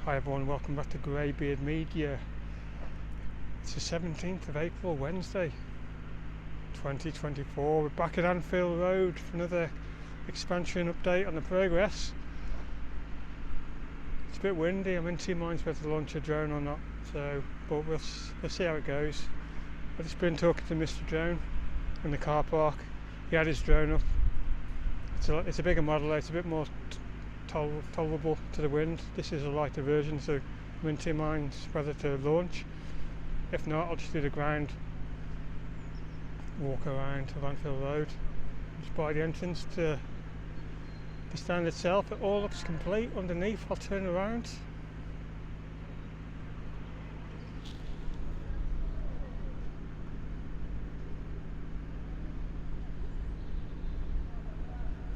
Hi everyone, welcome back to GreyBeard Media. It's the 17th of April, Wednesday, 2024. We're back at Anfield Road for another expansion update on the progress. It's a bit windy, I'm in two minds whether to launch a drone or not, but we'll see how it goes. I've just been talking to Mr. Drone in the car park. He had his drone up. It's a bigger model, it's a bit more tolerable to the wind. This is a lighter version, so I'm in two minds whether to launch. If not, I'll just do the ground walk around to Anfield Road, just by the entrance to the stand itself. It all looks complete underneath. I'll turn around.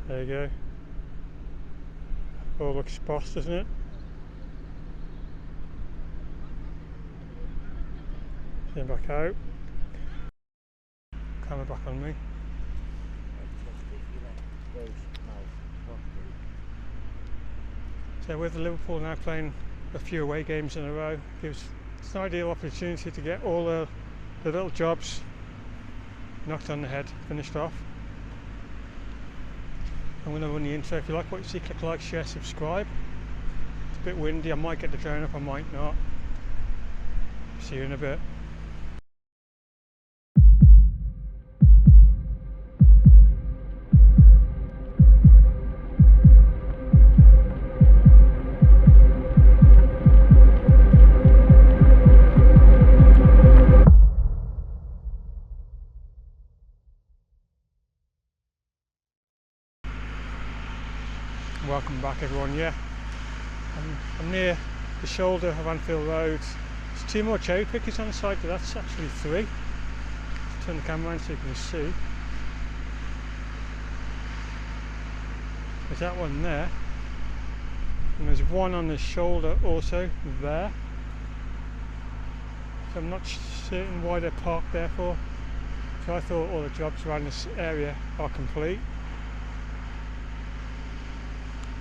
There you go. All looks posh, doesn't it? Turn back out. Camera back on me. So with Liverpool now playing a few away games in a row, it's an ideal opportunity to get all the little jobs knocked on the head, finished off. I'm going to run the intro. If you like what you see, click like, share, subscribe. It's a bit windy, I might get the drone up, I might not. See you in a bit. Welcome back everyone. Yeah, I'm near the shoulder of Anfield Road. There's two more cherry pickers on the side, but that's actually three. Let's turn the camera around so you can see. There's that one there, and there's one on the shoulder also there. So I'm not certain why they're parked there for. So I thought all the jobs around this area are complete.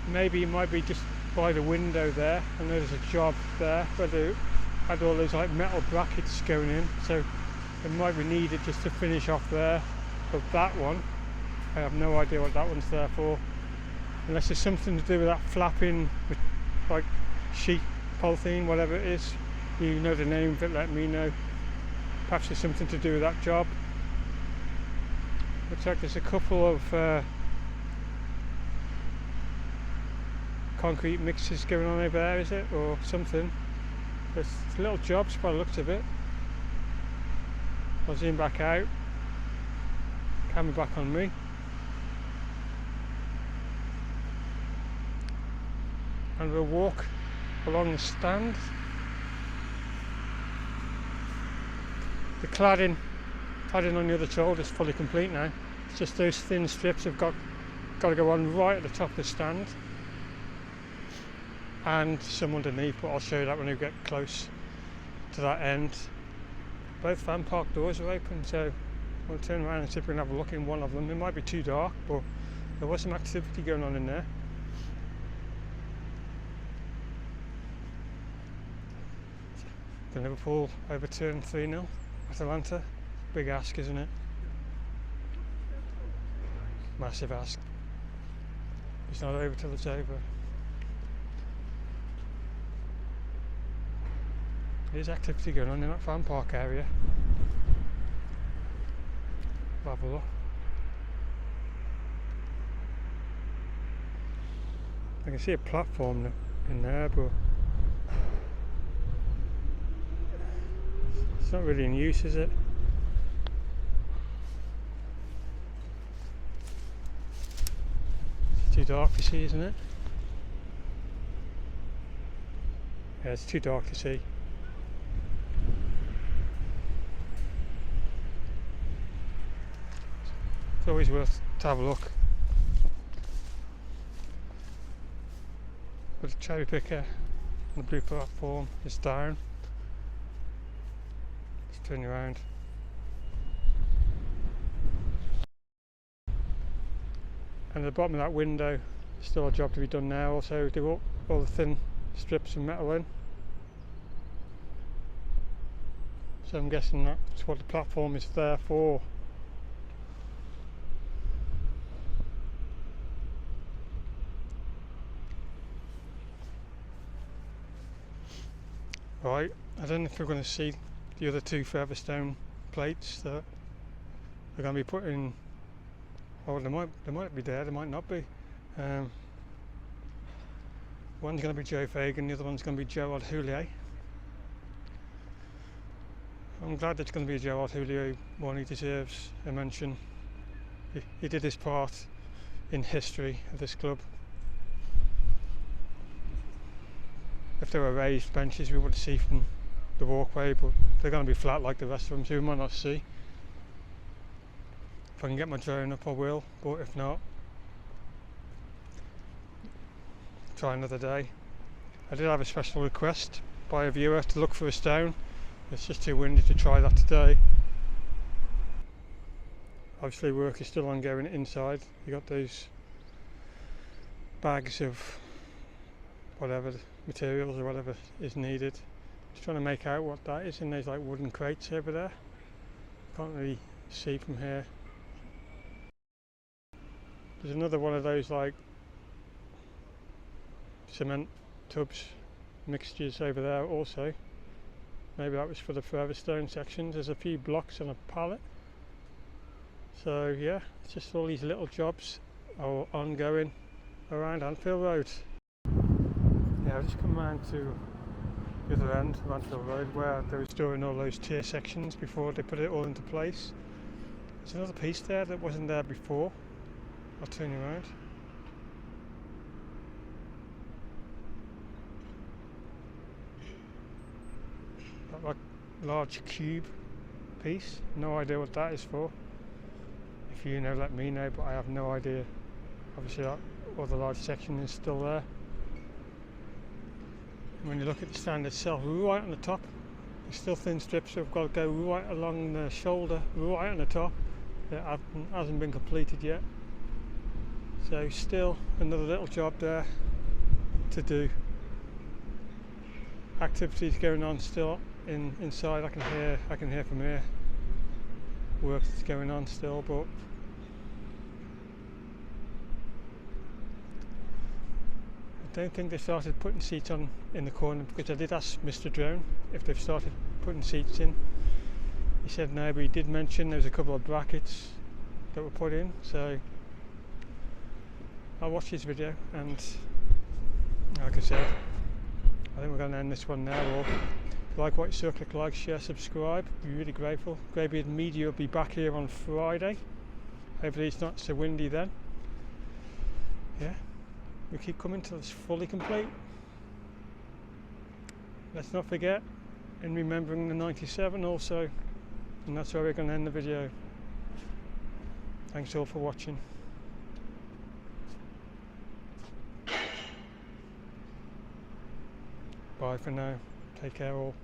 Maybe it might be just by the window there. I know there's a job there where they had all those like metal brackets going in, so it might be needed just to finish off there. But that one, I have no idea what that one's there for, unless there's something to do with that flapping, with like sheet, polythene, whatever it is. You know the name of it, let me know. Perhaps there's something to do with that job. Looks like there's a couple of concrete mixes going on over there, is it, or something? There's little jobs by the looks of it. I'll zoom back out, camera back on me. And we'll walk along the stand. The cladding on the other shoulder is fully complete now. It's just those thin strips have got to go on right at the top of the stand, and some underneath, but I'll show you that when we get close to that end. Both van park doors are open, so we'll turn around and see if we can have a look in one of them. It might be too dark, but there was some activity going on in there. The Liverpool overturned 3-0 Atalanta. Big ask, isn't it? Massive ask. It's not over till it's over. There's activity going on in that fan park area. We'll have a look. I can see a platform in there, but it's not really in use, is it? It's too dark to see, isn't it? Yeah, it's too dark to see. It's always worth to have a look. But the cherry picker on the blue platform is down. Let's turn you around. And at the bottom of that window, still a job to be done now. Also, do all the thin strips of metal in. So I'm guessing that's what the platform is there for. Right, I don't know if we're going to see the other two further stone plates that are going to be put in. Oh, they might be there, they might not be. One's going to be Joe Fagan, the other one's going to be Gerard Houllier. I'm glad it's going to be Gerard Houllier, one. He deserves a mention. He did his part in history of this club. If there were raised benches we would see from the walkway, but they're going to be flat like the rest of them, so we might not see. If I can get my drone up I will, but if not, try another day. I did have a special request by a viewer to look for a stone. It's just too windy to try that today. Obviously work is still ongoing inside. You got those bags of whatever materials or whatever is needed. Just trying to make out what that is in those like wooden crates over there. Can't really see from here. There's another one of those like cement tubs mixtures over there also. Maybe that was for the further stone sections. There's a few blocks on a pallet. So yeah, it's just all these little jobs are ongoing around Anfield Road. Yeah, I've just come round to the other end of Anfield Road where they were storing all those tier sections before they put it all into place. There's another piece there that wasn't there before. I'll turn you around. That like large cube piece. No idea what that is for. If you know, let me know, but I have no idea. Obviously that other large section is still there. And when you look at the stand itself, right on the top, there's still thin strips that have got to go right along the shoulder, right on the top. It hasn't been completed yet. So still another little job there to do. Activities going on still inside. I can hear from here work that's going on still, but I don't think they started putting seats on in the corner, because I did ask Mr. Drone if they've started putting seats in. He said no, but he did mention there was a couple of brackets that were put in, so I'll watch his video, and like I said, I think we're going to end this one now. Or if you like what you saw, click like, share, subscribe. Be really grateful. GreyBeard Media will be back here on Friday. Hopefully it's not so windy then. Yeah, we keep coming till it's fully complete. Let's not forget in remembering the 97 also, and that's where we're going to end the video. Thanks all for watching. Bye for now. Take care all.